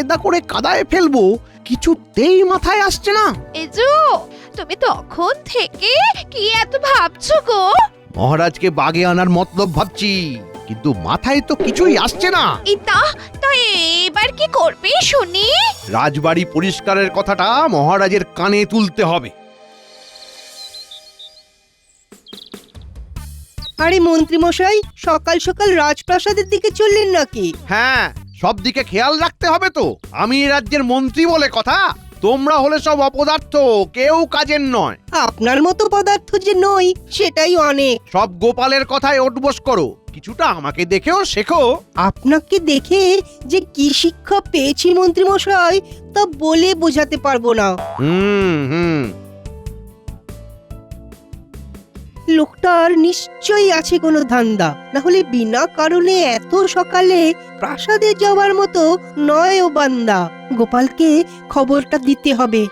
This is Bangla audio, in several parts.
কায়দা করে কাদায় ফেলবো কিছুতেই মাথায় আসছে না। এজো, তুমি তখন থেকে কি এত ভাবছো গো? মহারাজকে বাগে আনার মতলব ভাবছি, কিন্তু মাথায় তো কিছুই আসছে না। তা এবার কি করবে শুনি? রাজবাড়ি পরিষ্কারের কথাটা মহারাজের কানে তুলতে হবে। আরে মন্ত্রী মশাই, সকাল সকাল রাজপ্রাসাদের দিকে চললেন নাকি? হ্যাঁ, সব দিকে খেয়াল রাখতে হবে তো। আমি এই রাজ্যের মন্ত্রী বলে কথা, তোমরা হলে সব অপদার্থ, কেউ কাজের নয়। আপনার মতো পদার্থ যে নই সেটাই অনেক। সব গোপালের কথায় ওঠবোস করো, কিছুটা আমাকে দেখেও শেখো। আপনাকে দেখে যে কি শিক্ষা পেয়েছি মন্ত্রী মশাই তা বলে বোঝাতে পারবো না। হুম। লোকটার নিশ্চয়ই আছে কোনো ধান্দা, না হলে বিনা কারণে এত সকালে প্রাসাদে যাওয়ার মতো নয় ও বান্দা। গোপালকে খবরটা দিতে হবে।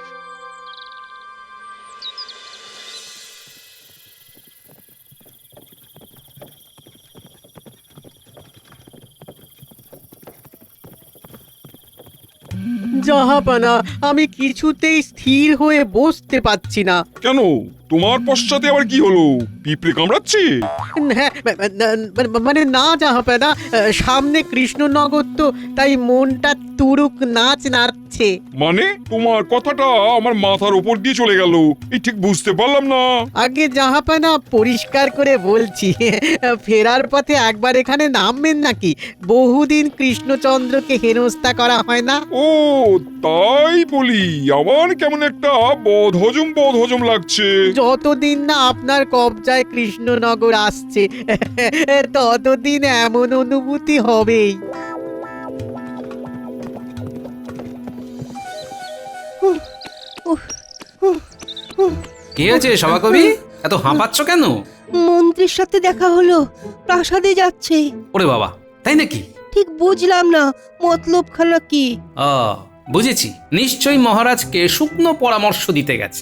জাহাপানা, আমি কিছুতেই স্থির হয়ে বসতে পারছি না। কেন, তোমার পশ্চাতে আবার কি হলো? পিঁপড়ে কামড়াচ্ছে? হ্যাঁ, মানে না জাহাপানা, সামনে কৃষ্ণনগর তো, তাই মনটা তুরুক নাচ নাচছে। মানে তোমার কথাটা আমার মাথার উপর দিয়ে চলে গেল, এই ঠিক বুঝতে পারলাম না। আগে জাহাপানা পরিষ্কার করে বলছি, ফেরার পথে একবার এখানে নামবেন নাকি? বহুদিন কৃষ্ণচন্দ্রকে হেনস্থা করা হয় না। ও তাই বলি, আমার কেমন একটা বদহজম লাগছে। যতদিন না আপনার কবজায় কৃষ্ণনগর আসছে ততদিন এমন অনুভূতি হবেই। কি হয়েছে সভাকবি, এত হাঁপাচ্ছ কেন? মন্ত্রীর সাথে দেখা হলো, প্রাসাদে যাচ্ছে। ওরে বাবা, তাই নাকি? ঠিক বুঝলাম না মতলবখানা কি। বুঝেছি, নিশ্চয়ই মহারাজকে শুকনো পরামর্শ দিতে গেছে।